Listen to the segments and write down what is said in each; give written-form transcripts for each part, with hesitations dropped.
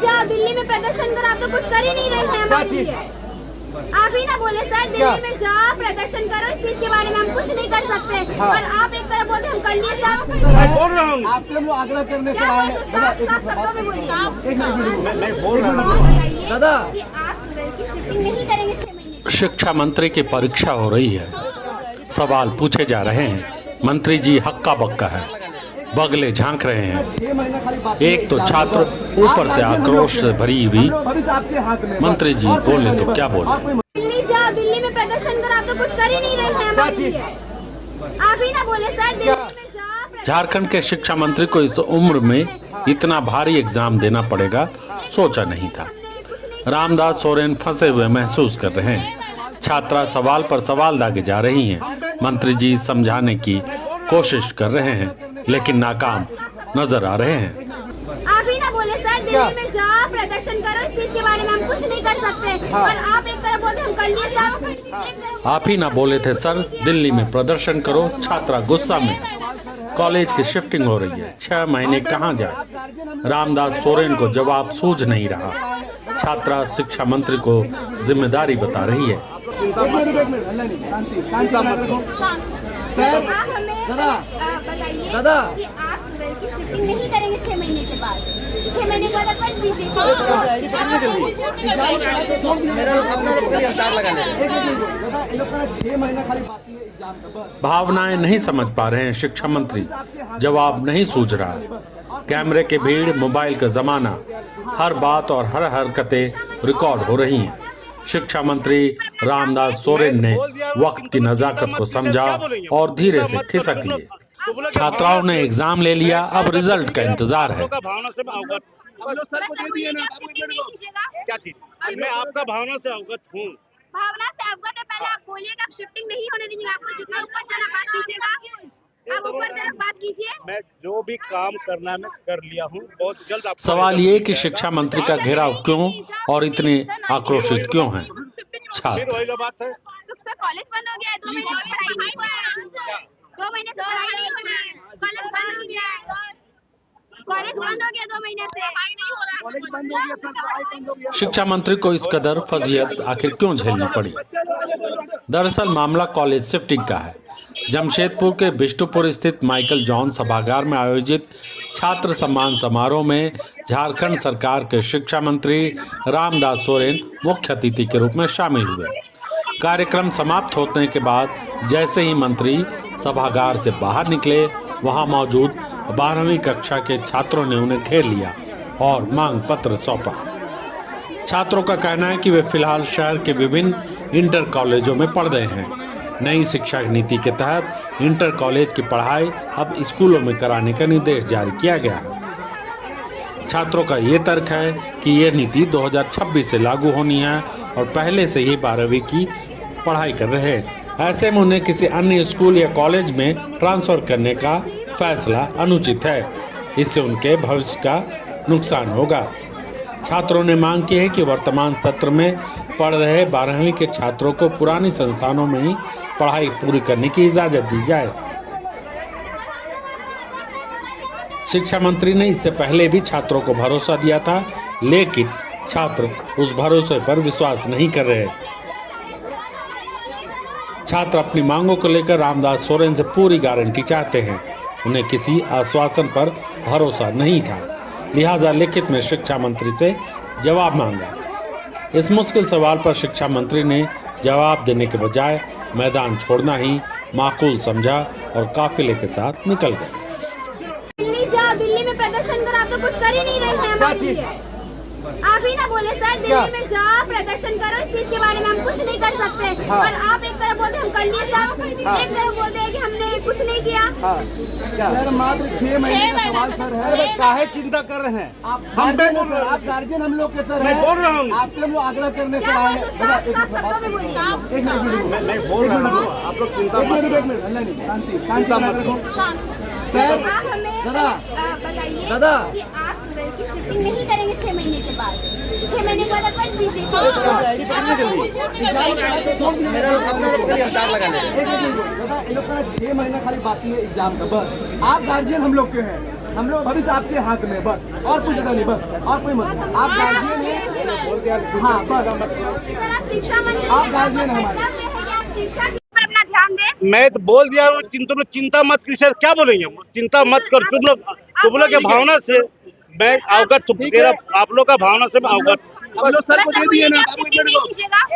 जाओ दिल्ली में प्रदर्शन करो, आप तो कुछ कर ही नहीं रहे हैं हमारे लिए। आप ही ना बोले सर दिल्ली में जाओ प्रदर्शन करो, इस चीज के बारे में हम कुछ नहीं कर सकते। और आप एक तरफ बोलते हम कर लिए सब। बोल रहा हूँ आपसे हम लोग आग्रह करने क्या बोल रहे साफ शब्दों में बोलिए। दादा कि आप की शिफ्टिंग नहीं करेंगे 6 महीने। शिक्षा मंत्री की परीक्षा हो रही है, सवाल पूछे जा रहे हैं। मंत्री जी हक्का बक्का है, बगले झांक रहे हैं। एक तो छात्र ऊपर से आक्रोश से भरी हुई। मंत्री जी बोले तो क्या बोले। दिल्ली जाओ दिल्ली में प्रदर्शन करो, आप तो कुछ कर ही नहीं रहे हैं हमारे लिए। आप ही ना बोले सर दिल्ली में जाओ। झारखंड के शिक्षा मंत्री को इस उम्र में इतना भारी एग्जाम देना पड़ेगा, सोचा नहीं था। रामदास सोरेन फंसे हुए महसूस कर रहे हैं। छात्रा सवाल पर सवाल दागे जा रही हैं। मंत्री जी समझाने की कोशिश कर रहे हैं, लेकिन नाकाम नजर आ रहे हैं। आप ही ना बोले सर दिल्ली में जाओ प्रदर्शन करो, इस चीज के बारे में हम कुछ नहीं कर सकते। और आप एक तरफ बोलते हम कर लिए सब। आप ही ना बोले थे सर दिल्ली में प्रदर्शन करो। छात्रा गुस्सा में। कॉलेज की शिफ्टिंग हो रही है, 6 महीने कहाँ जाए। रामदास सोरेन को जवाब सूझ नहीं रहा। छात्रा शिक्षा मंत्री को जिम्मेदारी बता रही है। सर आप हमें बताइए दादा कि आप की शिफ्टिंग नहीं करेंगे 6 महीने के बाद। 6 महीने के बाद आप कर दीजिए। भावनाएं नहीं समझ पा रहे हैं शिक्षा मंत्री, जवाब नहीं सूझ रहा। कैमरे के भीड़, मोबाइल का जमाना, हर बात और हर हरकतें रिकॉर्ड हो रही हैं। शिक्षा मंत्री रामदास सोरेन ने वक्त की नजाकत को समझा और धीरे से खिसक लिए। छात्राओं ने एग्जाम ले लिया, अब रिजल्ट का इंतजार है। क्या चीज? मैं आपका भावना से अवगत हूँ। भावना से अवगत है, पहले आप बोलिएगा आप शिफ्टिंग नहीं होने दीजिएगा। आपको जितना ऊपर जाना बात कीजिएगा, आप ऊपर तरफ बात कीजिए। मैं जो भी काम करना मैं कर लिया हूँ, बहुत जल्द आपको सवाल ये कि शिक्षा मंत्री का घेराव क्यों और इतने आक्रोशित क्यों हैं छात्र। फिर वही बात है। सर कॉलेज बंद हो गया है, 2 महीने से पढ़ाई नहीं हुआ है। 2 महीने से पढ़ाई नहीं हुआ है, कॉलेज बंद हो गया है। कॉलेज बंद हो गया 2 महीने से, शिक्षा मंत्री को इस कदर फजीयत आखिर क्यों झेलनी पड़ी। दरअसल मामला कॉलेज शिफ्टिंग का है। जमशेदपुर के बिष्टुपुर स्थित माइकल जॉन सभागार में आयोजित छात्र सम्मान समारोह में झारखंड सरकार के शिक्षा मंत्री रामदास सोरेन मुख्य अतिथि के रूप में शामिल हुए। कार्यक्रम समाप्त होने के बाद जैसे ही मंत्री सभागार से बाहर निकले, वहां मौजूद 12वीं कक्षा के छात्रों ने उन्हें घेर लिया और मांग पत्र सौंपा। छात्रों का कहना है कि वे फिलहाल शहर के विभिन्न इंटर कॉलेजों में पढ़ रहे हैं। नई शिक्षा नीति के तहत इंटर कॉलेज की पढ़ाई अब स्कूलों में कराने का निर्देश जारी किया गया है। छात्रों का ये तर्क है कि यह नीति 2026 से लागू होनी है और पहले से ही 12वीं की पढ़ाई कर रहे हैं। ऐसे में उन्हें किसी अन्य स्कूल या कॉलेज में ट्रांसफर करने का फैसला अनुचित है। इससे उनके भविष्य का नुकसान होगा। छात्रों ने मांग की है कि वर्तमान सत्र में पढ़ रहे 12वीं के छात्रों को पुरानी संस्थानों में ही पढ़ाई पूरी करने की इजाजत दी जाए। शिक्षा मंत्री ने इससे पहले भी छात्रों को भरोसा दिया था, लेकिन छात्र उस भरोसे पर विश्वास नहीं कर रहे। छात्र अपनी मांगों को लेकर रामदास सोरेन से पूरी गारंटी चाहते हैं। उन्हें किसी आश्वासन पर भरोसा नहीं था, लिहाजा लिखित में शिक्षा मंत्री से जवाब मांगा। इस मुश्किल सवाल पर शिक्षा मंत्री ने जवाब देने के बजाय मैदान छोड़ना ही माकूल समझा और काफिले के साथ निकल गए। दिल्ली जाओ दिल्ली में प्रदर्शन करो, आप तो कुछ कर ही नहीं रहे हैं हमारे लिए। आप ही ना बोले सर दिल्ली में जाओ प्रदर्शन करो, इस चीज के बारे में हम कुछ नहीं कर सकते। और आप एक तरफ बोलते हम कर लिए सब, एक तरफ बोलते हैं कि हमने कुछ नहीं किया। सर मात्र 6 महीने का सवाल सर है, काहे चिंता कर रहे हैं आप गार्जियन हम लोग के सर मैं बोल रहा हूँ आपसे हम लोग आग्रह करने से आए हैं। साफ शब्दों में बोलिए। मैं बोल रहा हूँ आप लोग चिंता सर आप हमें बताइए दादा कि आप की शिफ्टिंग नहीं करेंगे 6 महीने के बाद। 6 महीने के बाद आप कर दीजिए। दादा 6 महीना खाली बाकी है एग्जाम का, बस आप गार्जियन हम लोग के हैं। हम लोग भविष्य आपके हाथ में, बस और कुछ नहीं, बस और कोई मत। आप गार्जियन हैं, हाँ बस। सर आप शिक्षा मंत्री आप गार्जियन हैं हमारे। आप शिक्षा के ऊपर अपना ध्यान दें। मैं तो बोल दिया हूँ, तुम लोग चिंता मत किसे क्या बोलेंगे, चिंता मत कर। तुम लोग के भावना से मैं अवगत, मेरा आप लोग का भावना से मैं अवगत। हम लोग सर को दे दिए ना,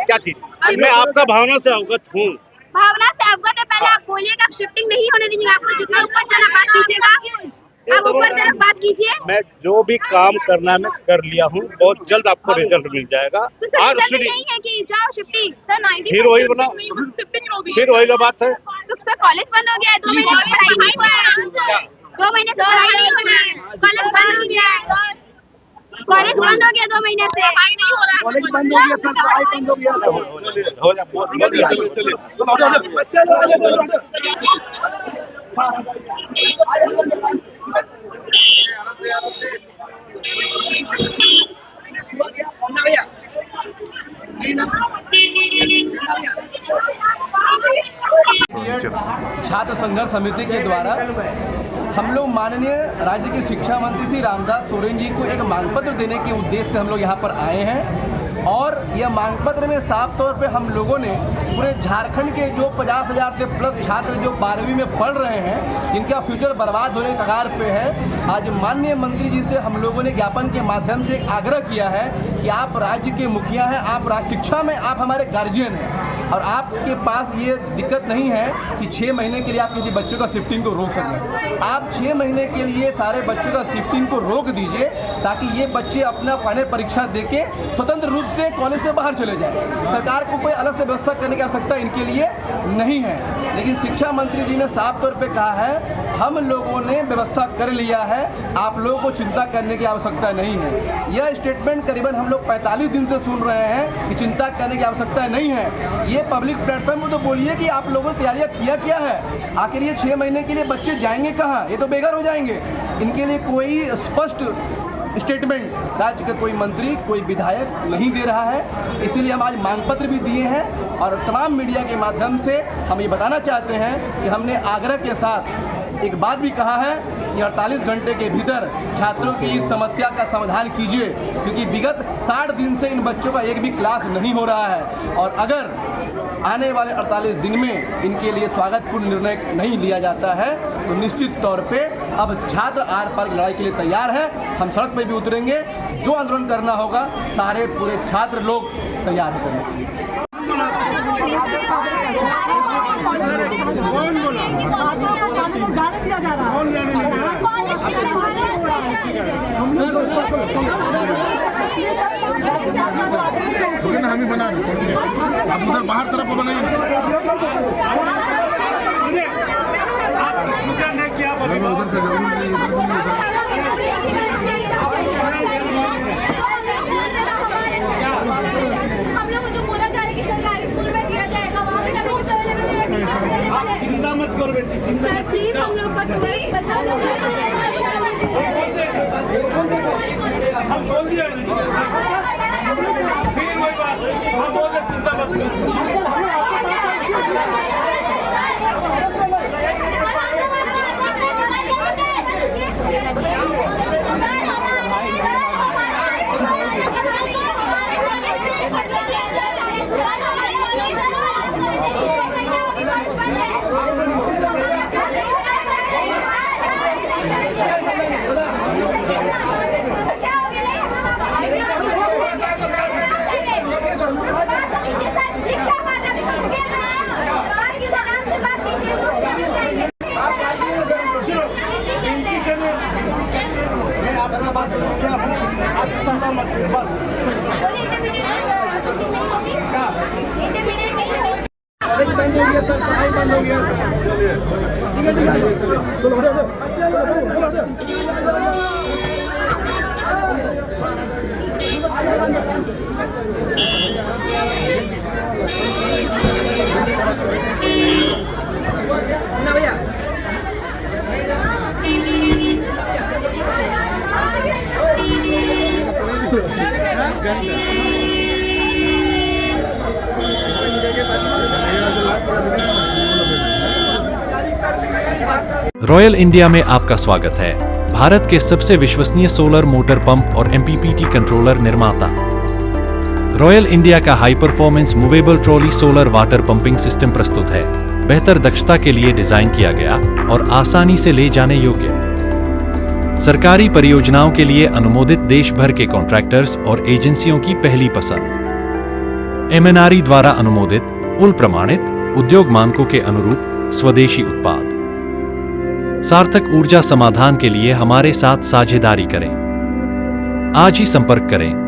क्या चीज, मैं आपका भावना से अवगत हूँ। भावना से अवगत है, पहले आप बोलिएगा, आप शिफ्टिंग नहीं होने दीजिएगा। आपको जितना ऊपर जाना बात कीजिएगा, आप ऊपर तरफ बात कीजिए। मैं जो भी काम करना है मैं कर लिया हूँ, बहुत जल्द आपको रिजल्ट मिल जाएगा। तो सर और रिजल्ट नहीं है कि जाओ शिफ्टिंग, सर 90 फिर वही बना, फिर वही का बात है। तो सर कॉलेज बंद हो गया है, 2 महीने से पढ़ाई नहीं हुआ है। 2 महीने से पढ़ाई नहीं हुआ है, कॉलेज बंद हो गया है। कॉलेज बंद हो गया 2 महीने से, पढ़ाई नहीं हो रहा है। कॉलेज बंद हो गया, पढ़ाई बंद हो गया। हो जा, बहुत छात्र संघर्ष समिति के द्वारा हम लोग माननीय राज्य के शिक्षा मंत्री श्री रामदास सोरेन जी को एक मांग पत्र देने के उद्देश्य से हम लोग यहाँ पर आए हैं। और यह मांग पत्र में साफ तौर पे हम लोगों ने पूरे झारखंड के जो 50,000 से प्लस छात्र जो 12वीं में पढ़ रहे हैं, जिनका फ्यूचर बर्बाद होने के कगार पे है, आज माननीय मंत्री जी से हम लोगों ने ज्ञापन के माध्यम से एक आग्रह किया है कि आप राज्य के मुखिया हैं, आप शिक्षा में आप हमारे गार्जियन हैं और आपके पास ये दिक्कत नहीं है कि 6 महीने के लिए आप किसी बच्चों का शिफ्टिंग को रोक सकें। आप 6 महीने के लिए सारे बच्चों का शिफ्टिंग को रोक दीजिए ताकि ये बच्चे अपना फाइनल परीक्षा देके स्वतंत्र रूप से कॉलेज से बाहर चले जाएं। सरकार को कोई अलग से व्यवस्था करने की आवश्यकता इनके लिए नहीं है। लेकिन शिक्षा मंत्री जी ने साफ तौर पे कहा है हम लोगों ने व्यवस्था कर लिया है, आप लोगों को चिंता करने की आवश्यकता नहीं है। यह स्टेटमेंट करीबन हम लोग 45 दिन से सुन रहे हैं कि चिंता करने की आवश्यकता नहीं है। ये पब्लिक प्लेटफॉर्म में तो बोलिए कि आप लोगों ने तैयारियां किया क्या है। आखिर ये 6 महीने के लिए बच्चे जाएंगे कहाँ, ये तो बेघर हो जाएंगे। इनके लिए कोई स्पष्ट स्टेटमेंट राज्य का कोई मंत्री कोई विधायक नहीं दे रहा है। इसीलिए हम आज मांग पत्र भी दिए हैं और तमाम मीडिया के माध्यम से हम ये बताना चाहते हैं कि हमने आग्रह के साथ एक बात भी कहा है कि 48 घंटे के भीतर छात्रों की इस समस्या का समाधान कीजिए, क्योंकि विगत 60 दिन से इन बच्चों का एक भी क्लास नहीं हो रहा है। और अगर आने वाले 48 दिन में इनके लिए स्वागतपूर्ण निर्णय नहीं लिया जाता है तो निश्चित तौर पे अब छात्र आर पार की लड़ाई के लिए तैयार है। हम सड़क पर भी उतरेंगे, जो आंदोलन करना होगा सारे पूरे छात्र लोग तैयार हैं करने के लिए। हम ही बना रहे, आप उधर बाहर तरफ बनाइए। उधर से हम लोग को जो बोला जा रहा है कि सरकारी स्कूल में दिया जाएगा, वहाँ पे रूम्स अवेलेबल है। चिंता मत करो बेटी, सर प्लीज हम लोग का ट्वीट बता दो। हम बोल दिया फिर वही बात, हम बोल दे चिंता मत करो। कॉलेज बंद हो गया सर, पढ़ाई बंद हो गया रॉयल इंडिया में आपका स्वागत है। भारत के सबसे विश्वसनीय सोलर मोटर पंप और MPPT कंट्रोलर निर्माता। रॉयल इंडिया का high performance movable trolley solar water pumping system प्रस्तुत है। बेहतर दक्षता के लिए डिजाइन किया गया और आसानी से ले जाने योग्य। सरकारी परियोजनाओं के लिए अनुमोदित देश भर के कॉन्ट्रैक्टर्स और एजेंसियों की पहली पसंद। MNRE द्वारा अनुमोदित, उल प्रमाणित, उद्योग मानकों के अनुरूप स्वदेशी उत्पाद। सार्थक ऊर्जा समाधान के लिए हमारे साथ साझेदारी करें। आज ही संपर्क करें